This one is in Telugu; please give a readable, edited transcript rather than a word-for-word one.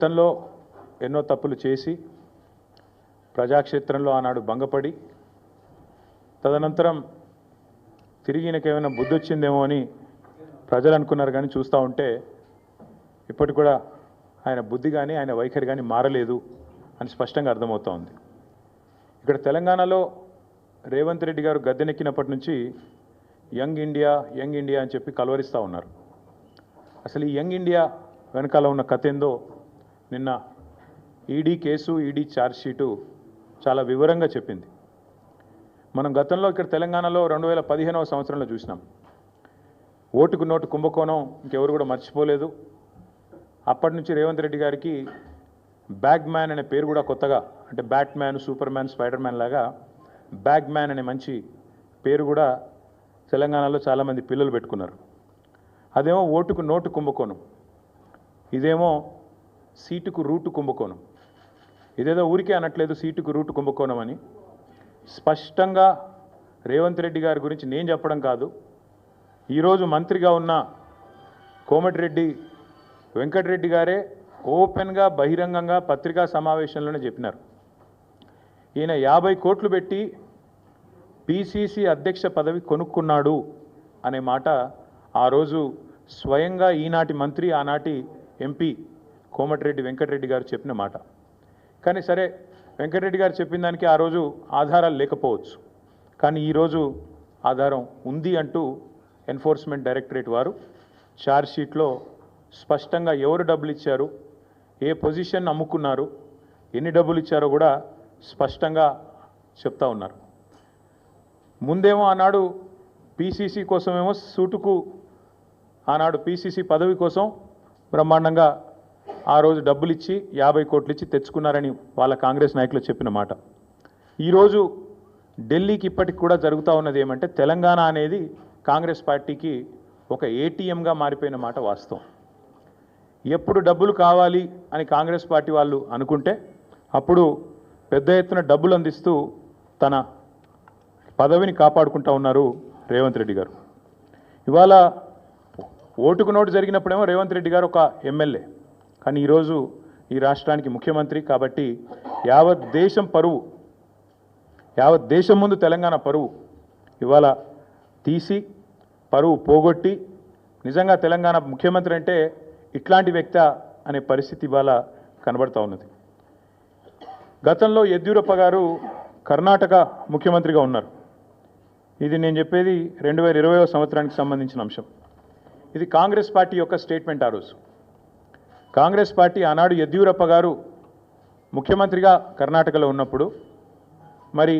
గతంలో ఎన్నో తప్పులు చేసి ప్రజాక్షేత్రంలో ఆనాడు భంగపడి తదనంతరం తిరిగి ఈయనకేమైనా బుద్ధి వచ్చిందేమో అని ప్రజలు అనుకున్నారు. కానీ చూస్తూ ఉంటే ఇప్పటికి కూడా ఆయన బుద్ధి కానీ ఆయన వైఖరి కానీ మారలేదు అని స్పష్టంగా అర్థమవుతూ ఉంది. ఇక్కడ తెలంగాణలో రేవంత్ రెడ్డి గారు గద్దెనెక్కినప్పటి నుంచి యంగ్ ఇండియా అని చెప్పి కలవరిస్తూ ఉన్నారు. అసలు ఈ యంగ్ ఇండియా వెనకాల ఉన్న కథ ఏందో నిన్న ఈడీ కేసు, ఈడీ ఛార్జ్షీటు చాలా వివరంగా చెప్పింది. మనం గతంలో ఇక్కడ తెలంగాణలో 2015వ సంవత్సరంలో చూసినాం. ఓటుకు నోటు కుంభకోణం ఇంకెవరు కూడా మర్చిపోలేదు. అప్పటి నుంచి రేవంత్ రెడ్డి గారికి బ్యాగ్ మ్యాన్ అనే పేరు కూడా కొత్తగా, అంటే bat man, super man, spider man లాగా బ్యాగ్ మ్యాన్ అనే మంచి పేరు కూడా తెలంగాణలో చాలామంది పిల్లలు పెట్టుకున్నారు. అదేమో ఓటుకు నోటు కుంభకోణం, ఇదేమో సీటుకు రూటు కుంభకోణం. ఇదేదో ఊరికే అనట్లేదు సీటుకు రూటు కుంభకోణం అని. స్పష్టంగా రేవంత్ రెడ్డి గారి గురించి నేను చెప్పడం కాదు, ఈరోజు మంత్రిగా ఉన్న కోమటిరెడ్డి వెంకటరెడ్డి గారే ఓపెన్గా బహిరంగంగా పత్రికా సమావేశంలోనే చెప్పినారు. ఈయన 50 కోట్లు పెట్టి పిసిసి అధ్యక్ష పదవి కొనుక్కున్నాడు అనే మాట ఆ రోజు స్వయంగా ఈనాటి మంత్రి, ఆనాటి ఎంపీ కోమటిరెడ్డి వెంకటరెడ్డి గారు చెప్పిన మాట. కానీ సరే, వెంకటరెడ్డి గారు చెప్పిన దానికి ఆ రోజు ఆధారాలు లేకపోవచ్చు, కానీ ఈరోజు ఆధారం ఉంది అంటూ ఎన్ఫోర్స్మెంట్ డైరెక్టరేట్ వారు ఛార్జ్షీట్లో స్పష్టంగా ఎవరు డబ్బులు ఇచ్చారు, ఏ పొజిషన్ అమ్ముకున్నారు, ఎన్ని డబ్బులు ఇచ్చారో కూడా స్పష్టంగా చెప్తా ఉన్నారు. ముందేమో ఆనాడు పిసిసి కోసమేమో సూటుకు, ఆనాడు పిసిసి పదవి కోసం బ్రహ్మాండంగా ఆ రోజు డబ్బులు ఇచ్చి 50 కోట్లు ఇచ్చి తెచ్చుకున్నారని వాళ్ళ కాంగ్రెస్ నాయకులు చెప్పిన మాట. ఈరోజు ఢిల్లీకి ఇప్పటికి కూడా జరుగుతూ ఉన్నది ఏమంటే, తెలంగాణ అనేది కాంగ్రెస్ పార్టీకి ఒక ఏటీఎంగా మారిపోయిన మాట వాస్తవం. ఎప్పుడు డబ్బులు కావాలి అని కాంగ్రెస్ పార్టీ వాళ్ళు అనుకుంటే అప్పుడు పెద్ద ఎత్తున డబ్బులు అందిస్తూ తన పదవిని కాపాడుకుంటూ ఉన్నారు రేవంత్ రెడ్డి గారు. ఇవాళ ఓటుకు నోటు జరిగినప్పుడేమో రేవంత్ రెడ్డి గారు ఒక ఎమ్మెల్యే, కానీ ఈరోజు ఈ రాష్ట్రానికి ముఖ్యమంత్రి. కాబట్టి యావత్ దేశం పరువు, యావత్ దేశం ముందు తెలంగాణ పరువు ఇవాళ తీసి పరువు పోగొట్టి, నిజంగా తెలంగాణ ముఖ్యమంత్రి అంటే ఇట్లాంటి వ్యక్తి అనే పరిస్థితి ఇవాళ కనబడుతూ ఉన్నది. గతంలో యడ్యూరప్ప గారు కర్ణాటక ముఖ్యమంత్రిగా ఉన్నారు. ఇది నేను చెప్పేది 2020వ సంవత్సరానికి సంబంధించిన అంశం. ఇది కాంగ్రెస్ పార్టీ యొక్క స్టేట్మెంట్. ఆ రోజు కాంగ్రెస్ పార్టీ ఆనాడు యడ్యూరప్ప గారు ముఖ్యమంత్రిగా కర్ణాటకలో ఉన్నప్పుడు మరి